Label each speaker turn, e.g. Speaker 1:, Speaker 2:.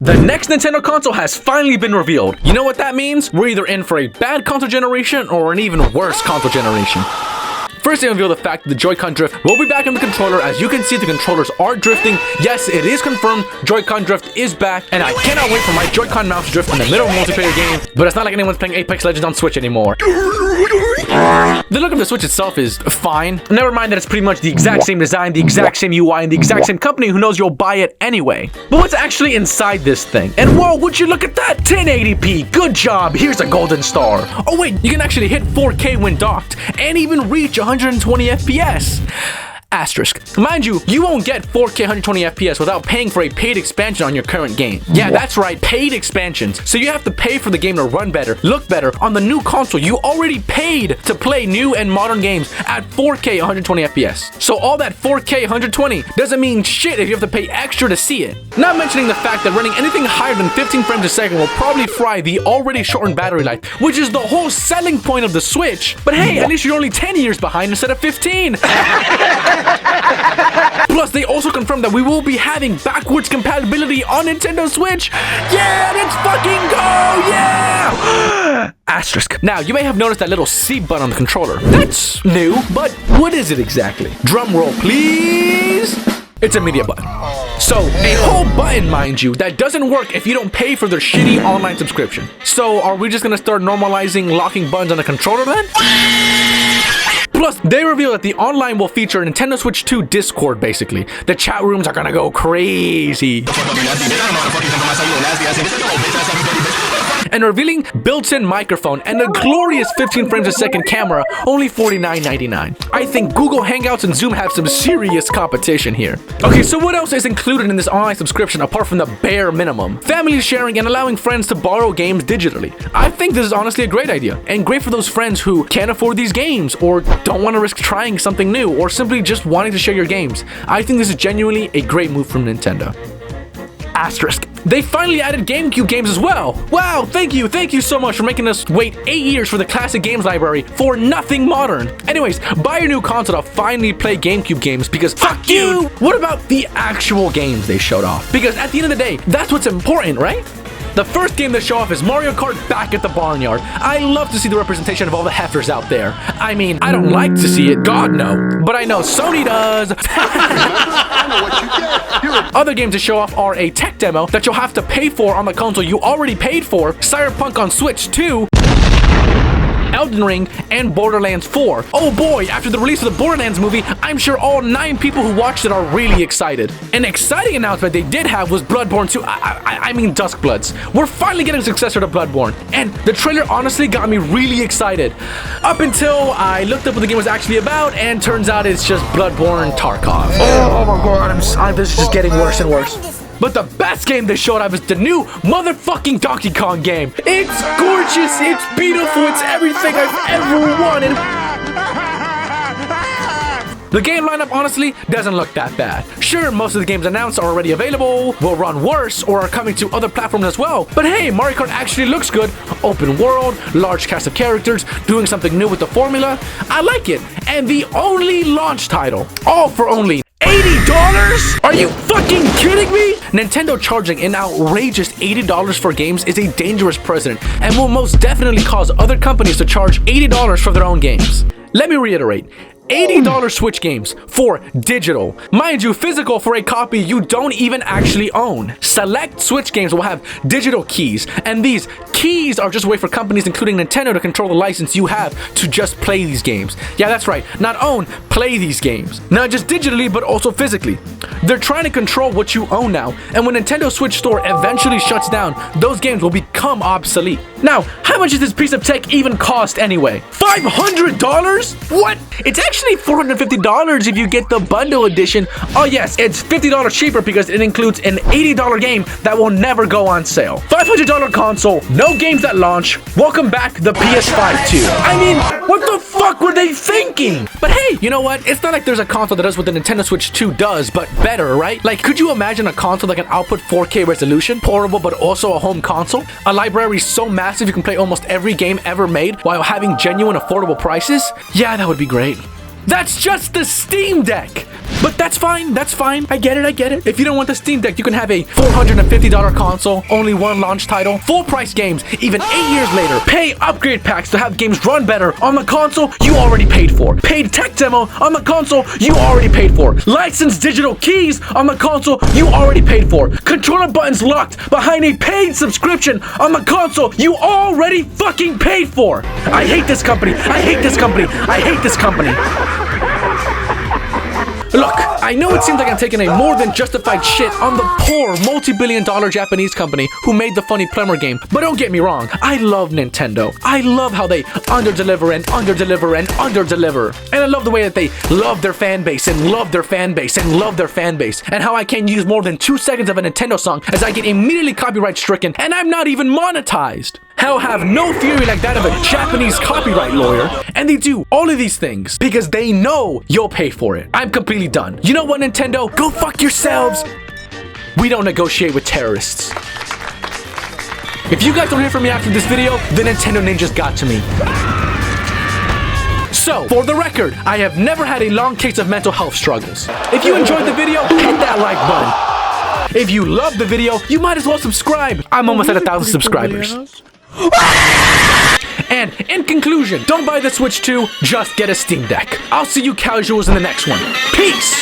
Speaker 1: The next Nintendo console has finally been revealed. You know what that means? We're either in for a bad console generation or an even worse console generation. First, they reveal the fact that the Joy-Con drift will be back in the controller. As you can see, the controllers are drifting. Yes, it is confirmed. Joy-Con drift is back, and I cannot wait for my Joy-Con mouse to drift in the middle of a multiplayer game. But it's not like anyone's playing Apex Legends on Switch anymore. The look of the Switch itself is fine. Never mind that it's pretty much the exact same design, the exact same UI, and the exact same company who knows you'll buy it anyway. But what's actually inside this thing? And whoa, would you look at that? 1080p, good job, here's a golden star. Oh wait, you can actually hit 4K when docked, and even reach 120 FPS. Asterisk. Mind you, you won't get 4K 120 FPS without paying for a paid expansion on your current game. Yeah, that's right, paid expansions. So you have to pay for the game to run better, look better on the new console. You already paid to play new and modern games at 4K 120 FPS. So all that 4K 120 doesn't mean shit if you have to pay extra to see it. Not mentioning the fact that running anything higher than 15 frames a second will probably fry the already shortened battery life, which is the whole selling point of the Switch. But hey, at least you're only 10 years behind instead of 15. Plus, they also confirmed that we will be having backwards compatibility on Nintendo Switch. Yeah, let's fucking go! Yeah! Asterisk. Now, you may have noticed that little C button on the controller. That's new, but what is it exactly? Drum roll, please. It's a media button. So, a whole button, mind you, that doesn't work if you don't pay for their shitty online subscription. So, are we just gonna start normalizing locking buttons on the controller then? Plus, they reveal that the online will feature Nintendo Switch 2 Discord, basically. The chat rooms are gonna go crazy. And revealing built-in microphone and a glorious 15 frames a second camera, only $49.99. I think Google Hangouts and Zoom have some serious competition here. Okay, so what else is included in this online subscription apart from the bare minimum? Family sharing and allowing friends to borrow games digitally. I think this is honestly a great idea, and great for those friends who can't afford these games, or don't want to risk trying something new, or simply just wanting to share your games. I think this is genuinely a great move from Nintendo. Asterisk. They finally added GameCube games as well. Wow, thank you so much for making us wait 8 years for the classic games library for nothing modern. Anyways, buy your new console to finally play GameCube games because fuck you! What about the actual games they showed off? Because at the end of the day, that's what's important, right? The first game to show off is Mario Kart Back at the Barnyard. I love to see the representation of all the heifers out there. I mean, I don't like to see it, God no. But I know Sony does. Other games to show off are a tech demo that you'll have to pay for on the console you already paid for, Cyberpunk on Switch 2, Elden Ring, and Borderlands 4. Oh boy, after the release of the Borderlands movie, I'm sure all 9 people who watched it are really excited. An exciting announcement they did have was Bloodborne 2, I mean Duskbloods. We're finally getting a successor to Bloodborne, and the trailer honestly got me really excited. Up until I looked up what the game was actually about, and turns out it's just Bloodborne Tarkov. Oh my god, this is just getting worse and worse. But the best game they showed off is the new motherfucking Donkey Kong game. It's gorgeous, it's beautiful, it's everything I've ever wanted. The game lineup honestly doesn't look that bad. Sure, most of the games announced are already available, will run worse, or are coming to other platforms as well. But hey, Mario Kart actually looks good. Open world, large cast of characters, doing something new with the formula. I like it. And the only launch title, all for only $80? Are you fucking kidding me? Nintendo charging an outrageous $80 for games is a dangerous precedent and will most definitely cause other companies to charge $80 for their own games. Let me reiterate. $80 Switch games for digital. Mind you, physical for a copy you don't even actually own. Select Switch games will have digital keys, and these keys are just a way for companies including Nintendo to control the license you have to just play these games. Yeah, that's right, not own, play these games. Not just digitally, but also physically. They're trying to control what you own now, and when Nintendo Switch Store eventually shuts down, those games will become obsolete. Now, how much does this piece of tech even cost anyway? $500? What? It's actually $450 if you get the bundle edition. Oh yes, it's $50 cheaper because it includes an $80 game that will never go on sale. $500 console, no games at launch. Welcome back the PS5 too. I mean, what the fuck were they thinking? But hey, you know what? It's not like there's a console that does what the Nintendo Switch 2 does, but better, right? Like, could you imagine a console that can output 4K resolution, portable but also a home console? A library so massive you can play almost every game ever made while having genuine affordable prices? Yeah, that would be great. That's just the Steam Deck! But That's fine. That's fine. I get it. I get it. If you don't want the Steam Deck, you can have a $450 console, only one launch title, full price games, even 8 years later. Pay upgrade packs to have games run better on the console you already paid for. Paid tech demo on the console you already paid for. Licensed digital keys on the console you already paid for. Controller buttons locked behind a paid subscription on the console you already fucking paid for. I hate this company. I hate this company. I hate this company. Look, I know it seems like I'm taking a more than justified shit on the poor multi-billion-dollar Japanese company who made the funny plumber game, but don't get me wrong, I love Nintendo. I love how they underdeliver and underdeliver and underdeliver. And I love the way that they love their fan base and love their fan base and love their fan base, and how I can't use more than 2 seconds of a Nintendo song as I get immediately copyright stricken and I'm not even monetized. How have no fury like that of a Japanese copyright lawyer, and they do all of these things because they know you'll pay for it. I'm completely done. You know what, Nintendo? Go fuck yourselves. We don't negotiate with terrorists. If you guys don't hear from me after this video, the Nintendo ninjas got to me. So, for the record, I have never had a long case of mental health struggles. If you enjoyed the video, hit that like button. If you love the video, you might as well subscribe. I'm almost at 1,000 subscribers. And in conclusion, don't buy the Switch 2, just get a Steam Deck. I'll see you casuals in the next one. Peace!